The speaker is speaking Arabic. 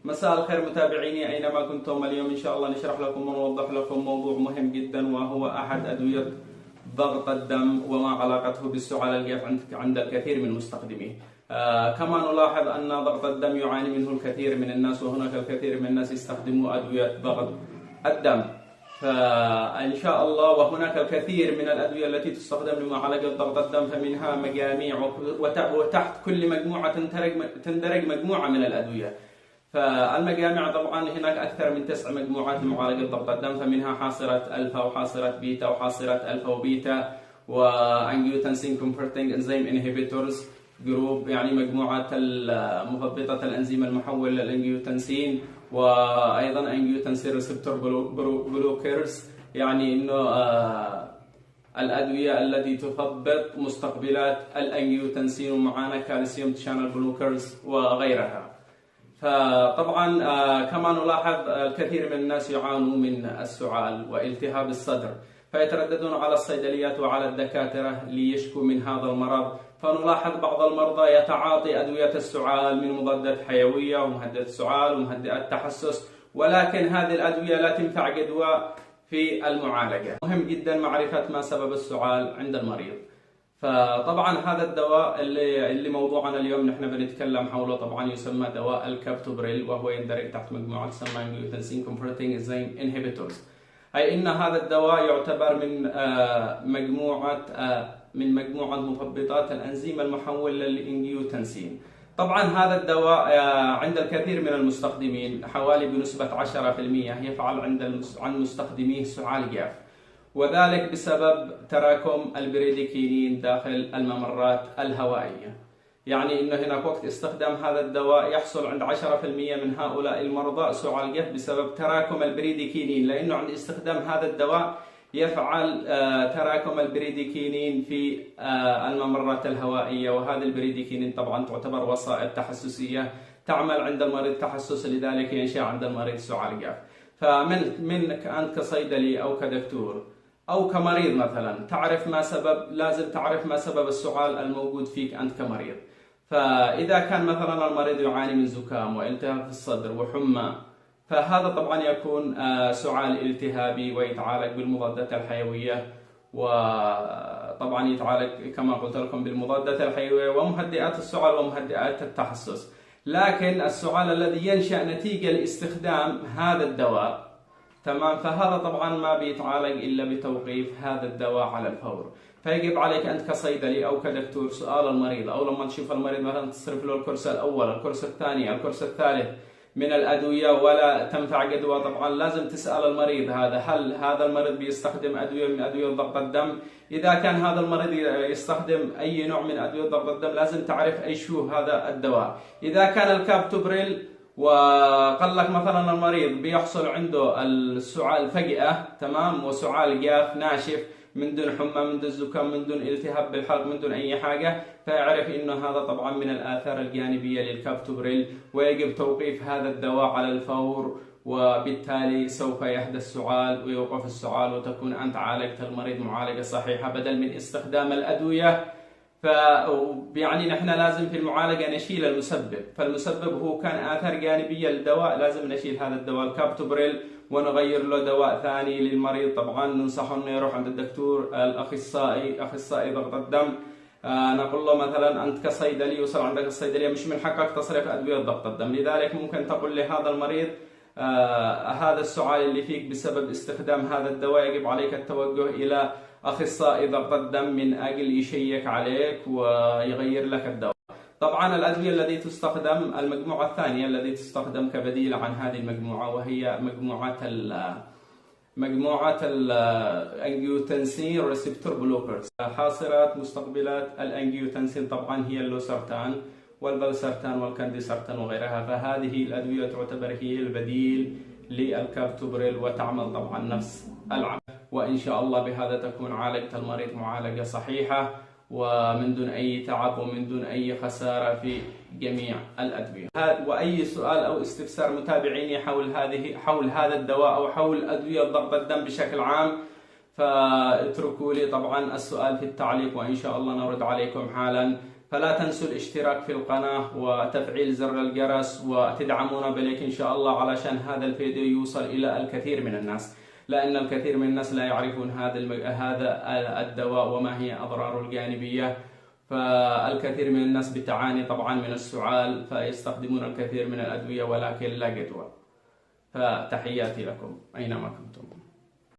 مساء الخير متابعيني أينما كنتم. اليوم إن شاء الله نشرح لكم ونوضح لكم موضوع مهم جدا، وهو أحد أدوية ضغط الدم وما علاقته بالسعال الجاف عند الكثير من مستخدميه. كما نلاحظ أن ضغط الدم يعاني منه الكثير من الناس، وهناك الكثير من الناس يستخدموا أدوية ضغط الدم. فإن شاء الله وهناك الكثير من الأدوية التي تستخدم لمعالجة ضغط الدم، فمنها مجاميع، وتحت كل مجموعة تندرج مجموعة من الأدوية. فالمجامع طبعا هناك أكثر من 9 مجموعات لمعالجة ضغط الدم، فمنها حاصرة ألفا وحاصرة بيتا وحاصرة ألفا وبيتا وأنجيوتنسين كونفرتنج انزيم انهبيتورز جروب، يعني مجموعة مثبطة الأنزيم المحول للأنجيوتنسين، وأيضا أنجيوتنسين ريسبتور بلوكيرز، يعني إنه الأدوية التي تثبط مستقبلات الأنجيوتنسين، ومعانا كالسيوم شانل بلوكيرز وغيرها. فطبعا كما نلاحظ الكثير من الناس يعانوا من السعال والتهاب الصدر، فيترددون على الصيدليات وعلى الدكاترة ليشكوا من هذا المرض. فنلاحظ بعض المرضى يتعاطي أدوية السعال من مضادات حيوية ومهدئات السعال ومهدئات تحسس، ولكن هذه الأدوية لا تنفع جدوى في المعالجة. مهم جدا معرفة ما سبب السعال عند المريض. فطبعا هذا الدواء اللي موضوعنا اليوم نحن بنتكلم حوله طبعا يسمى دواء الكابتوبريل، وهو يندرج تحت مجموعة تسمى انجيوتنسين كونفرتنج انزيم انهبيتورز، أي إن هذا الدواء يعتبر من مجموعة مثبطات الأنزيم المحول للانجيوتنسين. طبعا هذا الدواء عند الكثير من المستخدمين حوالي بنسبة 10% يفعل عند مستخدميه سعال جاف، وذلك بسبب تراكم البريديكينين داخل الممرات الهوائية. يعني إنه هناك وقت استخدام هذا الدواء يحصل عند 10% من هؤلاء المرضى سعال جاف بسبب تراكم البريديكينين، لأنه عند استخدام هذا الدواء يفعل تراكم البريديكينين في الممرات الهوائية، وهذه البريديكينين طبعا تعتبر وسائل تحسسية تعمل عند المريض تحسس، لذلك ينشأ عند المريض سعال جاف. منك أنت كصيدلي أو كدكتور أو كمريض مثلا لازم تعرف ما سبب السعال الموجود فيك أنت كمريض. فإذا كان مثلا المريض يعاني من زكام والتهاب في الصدر وحمى، فهذا طبعا يكون سعال التهابي ويتعالج بالمضادات الحيوية، وطبعا يتعالج كما قلت لكم بالمضادات الحيوية ومهدئات السعال ومهدئات التحسس. لكن السعال الذي ينشأ نتيجة لاستخدام هذا الدواء، تمام، فهذا طبعا ما بيتعالج إلا بتوقيف هذا الدواء على الفور. فيجب عليك أنت كصيدلي أو كدكتور سؤال المريض، أو لما تشوف المريض مثلا تصرف له الكورس الأول، الكورس الثاني، الكورس الثالث من الأدوية ولا تنفع جدوى، طبعا لازم تسأل المريض هل هذا المريض بيستخدم أدوية من أدوية ضغط الدم. إذا كان هذا المريض يستخدم أي نوع من أدوية ضغط الدم لازم تعرف أي شو هذا الدواء. إذا كان الكابتوبريل وقال لك مثلا المريض بيحصل عنده السعال فجأة، تمام، وسعال جاف ناشف من دون حمى، من دون زكام، من دون التهاب بالحلق، من دون أي حاجة، فيعرف إنه هذا طبعا من الآثار الجانبية للكابتوبريل، ويجب توقيف هذا الدواء على الفور، وبالتالي سوف يحدث السعال ويوقف السعال، وتكون أنت عالجت المريض معالجة صحيحة بدل من استخدام الأدوية. يعني نحن لازم في المعالجة نشيل المسبب، فالمسبب هو كان آثار جانبية للدواء، لازم نشيل هذا الدواء الكابتوبريل ونغير له دواء ثاني للمريض. طبعا ننصحه انه يروح عند الدكتور اخصائي ضغط الدم. نقول له مثلا انت كصيدلي وصل عندك الصيدليه مش من حقك تصرف ادويه ضغط الدم، لذلك ممكن تقول لهذا المريض هذا السعال اللي فيك بسبب استخدام هذا الدواء، يجب عليك التوجه الى اخصائي ضغط الدم من اجل يشيك عليك ويغير لك الدواء. طبعا الأدوية التي تستخدم، المجموعة الثانية التي تستخدم كبديل عن هذه المجموعة، وهي مجموعة الأنجيوتنسين ريسبتور بلوكرز، حاصرات مستقبلات الأنجيوتنسين، طبعا هي اللوسرتان والفالسرتان والكانديسرتان وغيرها. فهذه الأدوية تعتبر هي البديل للكابتوبريل وتعمل طبعا نفس العمل، وإن شاء الله بهذا تكون عالجت المريض معالجة صحيحة ومن دون أي تعب ومن دون أي خسارة في جميع الأدوية. وأي سؤال أو استفسار متابعيني حول هذا الدواء أو حول أدوية ضغط الدم بشكل عام، فاتركوا لي طبعا السؤال في التعليق، وإن شاء الله نرد عليكم حالا. فلا تنسوا الاشتراك في القناة وتفعيل زر الجرس وتدعمونا بلايك إن شاء الله، علشان هذا الفيديو يوصل إلى الكثير من الناس، لأن الكثير من الناس لا يعرفون هذا الدواء وما هي أضراره الجانبية. فالكثير من الناس بتعاني طبعا من السعال، فيستخدمون الكثير من الأدوية ولكن لا جدوى. فتحياتي لكم أينما كنتم.